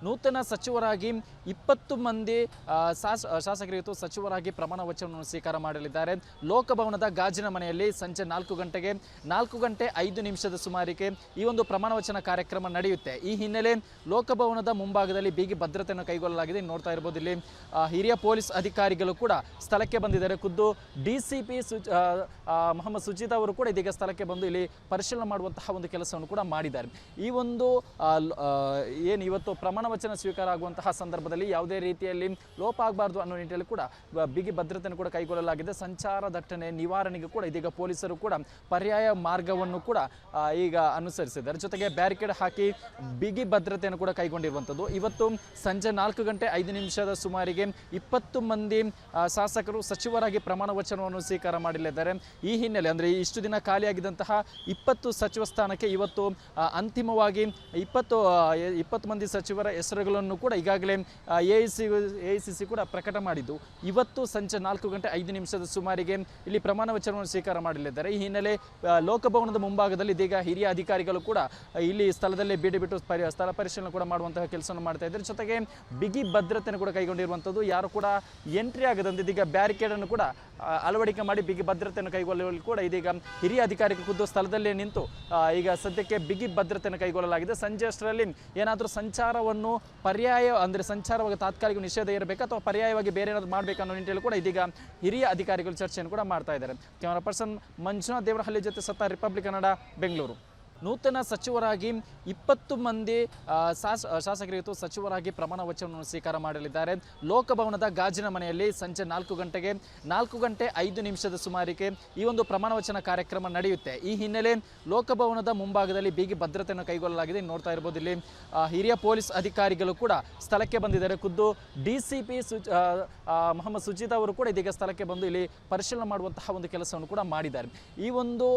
ನೂತನ ಸಚಿವರಾಗಿ 20 ಮಂದಿ ಶಾಸಕರು ಇವತ್ತು ಸಚಿವರಾಗಿ ಪ್ರಮಾಣ ವಚನವನ್ನು ಸ್ವೀಕಾರ ಮಾಡಲಿದ್ದಾರೆ. ಲೋಕಭವನದ ಗಾಜಿನ ಮನೆಯಲ್ಲಿ ಸಂಜೆ 4 ಗಂಟೆಗೆ 4 ಗಂಟೆ 5 ನಿಮಿಷದ ಸುಮಾರಿಗೆ ಈ ಒಂದು ಪ್ರಮಾಣ ವಚನ ಕಾರ್ಯಕ್ರಮ ನಡೆಯುತ್ತೆ. ಈ ಹಿನ್ನೆಲೆ ಲೋಕಭವನದ ಮುಂಭಾಗದಲ್ಲಿ ಬಿಗಿ ಭದ್ರತೆಯನ್ನು ಕೈಗೊಳ್ಳಲಾಗಿದೆ. ನೋಡ್ತಾ ಇರಬಹುದು ಇಲ್ಲಿ ಹಿರಿಯ ಪೊಲೀಸ್ ಅಧಿಕಾರಿಗಳು ಕೂಡ ಸ್ಥಳಕ್ಕೆ ಬಂದಿದ್ದಾರೆ. ಖುದ್ದು ಡಿಸಿಪಿ ಮೊಹಮ್ಮದ್ ಸುಜೀತ್ ಅವರು ಕೂಡ ಇದೀಗ ಸ್ಥಳಕ್ಕೆ ಬಂದು ಇಲ್ಲಿ ಪರಿಶೀಲನೆ ಮಾಡುವಂತಹ ಒಂದು ಕೆಲಸವನ್ನು ಕೂಡ ಮಾಡಿದ್ದಾರೆ. ಈ ಒಂದು ಏನು ಇವತ್ತು ಪ್ರಮಾಣ ವಚನ ಸ್ವೀಕಾರ ಆಗುವಂತಹ ಸಂದರ್ಭದಲ್ಲಿ ಯಾವುದೇ ರೀತಿಯಲ್ಲಿ ಲೋಪ ಆಗಬಾರ್ದು ಅನ್ನೋ ನಿಟ್ಟಿನಲ್ಲಿ ಕೂಡ ಬಿಗಿ ಭದ್ರತೆಯನ್ನು ಕೂಡ ಕೈಗೊಳ್ಳಲಾಗಿದೆ. ಸಂಚಾರ ದಟ್ಟಣೆ ನಿವಾರಣೆಗೆ ಕೂಡ ಇದೀಗ ಪೊಲೀಸರು ಕೂಡ ಪರ್ಯಾಯ ಮಾರ್ಗವನ್ನು ಕೂಡ ಈಗ ಅನುಸರಿಸಿದ್ದಾರೆ. ಜೊತೆಗೆ ಬ್ಯಾರಿಕೇಡ್ ಹಾಕಿ ಬಿಗಿ ಭದ್ರತೆಯನ್ನು ಕೂಡ ಕೈಗೊಂಡಿರುವಂಥದ್ದು. ಇವತ್ತು ಸಂಜೆ 4 ಗಂಟೆ 5 ನಿಮಿಷದ ಸುಮಾರಿಗೆ 20 ಮಂದಿ ಶಾಸಕರು ಸಚಿವರಾಗಿ ಪ್ರಮಾಣ ವಚನವನ್ನು ಸ್ವೀಕಾರ ಮಾಡಲಿದ್ದಾರೆ. ಈ ಹಿನ್ನೆಲೆ ಅಂದರೆ ಇಷ್ಟು ದಿನ ಖಾಲಿಯಾಗಿದ್ದಂತಹ 20 ಸಚಿವ ಸ್ಥಾನಕ್ಕೆ ಇವತ್ತು ಅಂತಿಮವಾಗಿ 20 ಮಂದಿ ಸಚಿವರ ಹೆಸರುಗಳನ್ನು ಕೂಡ ಈಗಾಗಲೇ AICC ಕೂಡ ಪ್ರಕಟ ಮಾಡಿದ್ದು ಇವತ್ತು ಸಂಜೆ 4 ಗಂಟೆ 5 ನಿಮಿಷದ ಸುಮಾರಿಗೆ ಇಲ್ಲಿ ಪ್ರಮಾಣ ವಚನವನ್ನು ಸ್ವೀಕಾರ ಮಾಡಲಿದ್ದಾರೆ. ಈ ಹಿನ್ನೆಲೆ ಲೋಕಭವನದ ಮುಂಭಾಗದಲ್ಲಿ ಇದೀಗ ಹಿರಿಯ ಅಧಿಕಾರಿಗಳು ಕೂಡ ಇಲ್ಲಿ ಸ್ಥಳದಲ್ಲೇ ಬೀಡು ಬಿಟ್ಟು ಸ್ಥಳ ಪರಿಶೀಲನೆ ಕೂಡ ಮಾಡುವಂತಹ ಕೆಲಸವನ್ನು ಮಾಡ್ತಾ ಇದ್ದಾರೆ. ಜೊತೆಗೆ ಬಿಗಿ ಭದ್ರತೆಯನ್ನು ಕೂಡ ಕೈಗೊಂಡಿರುವಂಥದ್ದು. ಯಾರು ಕೂಡ ಎಂಟ್ರಿ ಆಗದಂತೆ ಇದೀಗ ಬ್ಯಾರಿಕೇಡನ್ನು ಕೂಡ ಅಳವಡಿಕೆ ಮಾಡಿ ಬಿಗಿ ಭದ್ರತೆಯನ್ನು ಕೈಗೊಳ್ಳಲು ಕೂಡ ಇದೀಗ ಹಿರಿಯ ಅಧಿಕಾರಿಗಳು ಖುದ್ದು ಸ್ಥಳದಲ್ಲೇ ನಿಂತು ಈಗ ಸದ್ಯಕ್ಕೆ ಬಿಗಿ ಭದ್ರತೆಯನ್ನು ಕೈಗೊಳ್ಳಲಾಗಿದೆ. ಸಂಜೆ ಅಷ್ಟರಲ್ಲಿ ಏನಾದರೂ ಸಂಚಾರವನ್ನು ಪರ್ಯಾಯ ಅಂದರೆ ಸಂಚಾರವಾಗಿ ತಾತ್ಕಾಲಿಕ ನಿಷೇಧ ಇರಬೇಕು ಅಥವಾ ಪರ್ಯಾಯವಾಗಿ ಬೇರೆ ಏನಾದರೂ ಮಾಡಬೇಕನ್ನೋ ನಿಟ್ಟಿನಲ್ಲಿ ಕೂಡ ಇದೀಗ ಹಿರಿಯ ಅಧಿಕಾರಿಗಳು ಚರ್ಚೆಯನ್ನು ಕೂಡ ಮಾಡ್ತಾ ಇದ್ದಾರೆ. ಕ್ಯಾಮರಾ ಪರ್ಸನ್ ಮಂಜುನಾಥ್ ದೇವರಹಳ್ಳಿ ಜೊತೆ ಸತ್ತ ರಿಪಬ್ಲಿಕ್ ಕನ್ನಡ, ಬೆಂಗಳೂರು. ನೂತನ ಸಚಿವರಾಗಿ 20 ಮಂದಿ ಶಾಸಕರು ಇವತ್ತು ಸಚಿವರಾಗಿ ಪ್ರಮಾಣ ವಚನವನ್ನು ಸ್ವೀಕಾರ ಮಾಡಲಿದ್ದಾರೆ. ಲೋಕಭವನದ ಗಾಜಿನ ಮನೆಯಲ್ಲಿ ಸಂಜೆ 4 ಗಂಟೆಗೆ 4 ಗಂಟೆ 5 ನಿಮಿಷದ ಸುಮಾರಿಗೆ ಈ ಒಂದು ಪ್ರಮಾಣ ವಚನ ಕಾರ್ಯಕ್ರಮ ನಡೆಯುತ್ತೆ. ಈ ಹಿನ್ನೆಲೆ ಲೋಕಭವನದ ಮುಂಭಾಗದಲ್ಲಿ ಬಿಗಿ ಭದ್ರತೆಯನ್ನು ಕೈಗೊಳ್ಳಲಾಗಿದೆ. ನೋಡ್ತಾ ಇರಬಹುದು ಇಲ್ಲಿ ಹಿರಿಯ ಪೊಲೀಸ್ ಅಧಿಕಾರಿಗಳು ಕೂಡ ಸ್ಥಳಕ್ಕೆ ಬಂದಿದ್ದಾರೆ. ಖುದ್ದು ಡಿಸಿಪಿ ಮೊಹಮ್ಮದ್ ಸುಜೀತ್ ಅವರು ಕೂಡ ಇದೀಗ ಸ್ಥಳಕ್ಕೆ ಬಂದು ಇಲ್ಲಿ ಪರಿಶೀಲನೆ ಮಾಡುವಂತಹ ಒಂದು ಕೆಲಸವನ್ನು ಕೂಡ ಮಾಡಿದ್ದಾರೆ. ಈ ಒಂದು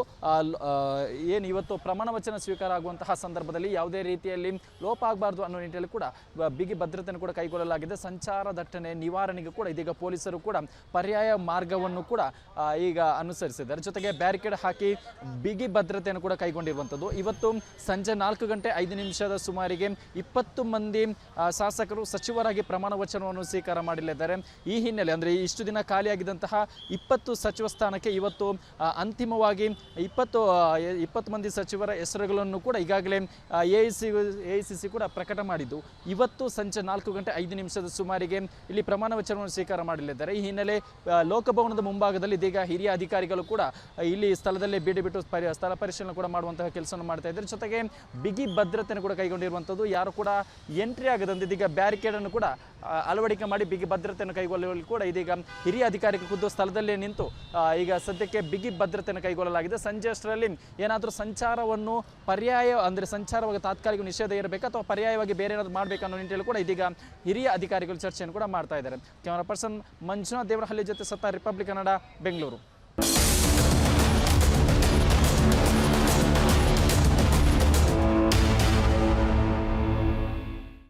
ಏನು ಇವತ್ತು ಪ್ರಮಾಣ ವಚನ ಸ್ವೀಕಾರ ಆಗುವಂತಹ ಸಂದರ್ಭದಲ್ಲಿ ಯಾವುದೇ ರೀತಿಯಲ್ಲಿ ಲೋಪ ಆಗಬಾರ್ದು ಅನ್ನೋ ನಿಟ್ಟಿನಲ್ಲಿ ಕೂಡ ಬಿಗಿ ಭದ್ರತೆಯನ್ನು ಕೂಡ ಕೈಗೊಳ್ಳಲಾಗಿದೆ. ಸಂಚಾರ ದಟ್ಟಣೆ ನಿವಾರಣೆಗೆ ಕೂಡ ಇದೀಗ ಪೊಲೀಸರು ಕೂಡ ಪರ್ಯಾಯ ಮಾರ್ಗವನ್ನು ಕೂಡ ಈಗ ಅನುಸರಿಸಿದ್ದಾರೆ. ಜೊತೆಗೆ ಬ್ಯಾರಿಕೇಡ್ ಹಾಕಿ ಬಿಗಿ ಭದ್ರತೆಯನ್ನು ಕೂಡ ಕೈಗೊಂಡಿರುವಂಥದ್ದು. ಇವತ್ತು ಸಂಜೆ 4 ಗಂಟೆ 5 ನಿಮಿಷದ ಸುಮಾರಿಗೆ 20 ಮಂದಿ ಶಾಸಕರು ಸಚಿವರಾಗಿ ಪ್ರಮಾಣ ವಚನವನ್ನು ಸ್ವೀಕಾರ ಮಾಡಲಿದ್ದಾರೆ. ಈ ಹಿನ್ನೆಲೆ ಅಂದರೆ ಇಷ್ಟು ದಿನ ಖಾಲಿಯಾಗಿದ್ದಂತಹ 20 ಸಚಿವ ಸ್ಥಾನಕ್ಕೆ ಇವತ್ತು ಅಂತಿಮವಾಗಿ 20 ಮಂದಿ ಸಚಿವರ ಹೆಸರುಗಳನ್ನು ಕೂಡ ಈಗಾಗಲೇ AICC ಕೂಡ ಪ್ರಕಟ ಮಾಡಿದ್ದು ಇವತ್ತು ಸಂಜೆ 4 ಗಂಟೆ 5 ನಿಮಿಷದ ಸುಮಾರಿಗೆ ಇಲ್ಲಿ ಪ್ರಮಾಣ ವಚನವನ್ನು ಸ್ವೀಕಾರ ಮಾಡಲಿದ್ದಾರೆ. ಈ ಹಿನ್ನೆಲೆ ಲೋಕಭವನದ ಮುಂಭಾಗದಲ್ಲಿ ಇದೀಗ ಹಿರಿಯ ಅಧಿಕಾರಿಗಳು ಕೂಡ ಇಲ್ಲಿ ಸ್ಥಳದಲ್ಲೇ ಬೀಡು ಬಿಟ್ಟು ಸ್ಥಳ ಪರಿಶೀಲನೆ ಕೂಡ ಮಾಡುವಂತಹ ಕೆಲಸವನ್ನು ಮಾಡ್ತಾ ಇದ್ದಾರೆ. ಜೊತೆಗೆ ಬಿಗಿ ಭದ್ರತೆಯನ್ನು ಕೂಡ ಕೈಗೊಂಡಿರುವಂಥದ್ದು. ಯಾರು ಕೂಡ ಎಂಟ್ರಿ ಆಗದಂತೆ ಇದೀಗ ಬ್ಯಾರಿಕೇಡನ್ನು ಕೂಡ ಅಳವಡಿಕೆ ಮಾಡಿ ಬಿಗಿ ಭದ್ರತೆಯನ್ನು ಕೈಗೊಳ್ಳಲು ಕೂಡ ಇದೀಗ ಹಿರಿಯ ಅಧಿಕಾರಿಗಳು ಖುದ್ದು ಸ್ಥಳದಲ್ಲೇ ನಿಂತು ಈಗ ಸದ್ಯಕ್ಕೆ ಬಿಗಿ ಭದ್ರತೆಯನ್ನು ಕೈಗೊಳ್ಳಲಾಗಿದೆ. ಸಂಜೆ ಅಷ್ಟರಲ್ಲಿ ಏನಾದರೂ ಸಂಚಾರವನ್ನು ಪರ್ಯಾಯ ಅಂದರೆ ಸಂಚಾರವಾಗಿ ತಾತ್ಕಾಲಿಕ ನಿಷೇಧ ಇರಬೇಕು ಅಥವಾ ಪರ್ಯಾಯವಾಗಿ ಬೇರೆ ಏನಾದರೂ ಮಾಡಬೇಕನ್ನೋ ನಿಟ್ಟಿನಲ್ಲಿ ಕೂಡ ಇದೀಗ ಹಿರಿಯ ಅಧಿಕಾರಿಗಳು ಚರ್ಚೆಯನ್ನು ಕೂಡ ಮಾಡ್ತಾ ಇದ್ದಾರೆ. ಕ್ಯಾಮರಾ ಪರ್ಸನ್ ಮಂಜುನಾಥ್ ದೇವರಹಳ್ಳಿ ಜೊತೆ ಸತ್ತ ರಿಪಬ್ಲಿಕ್ ಕನ್ನಡ, ಬೆಂಗಳೂರು.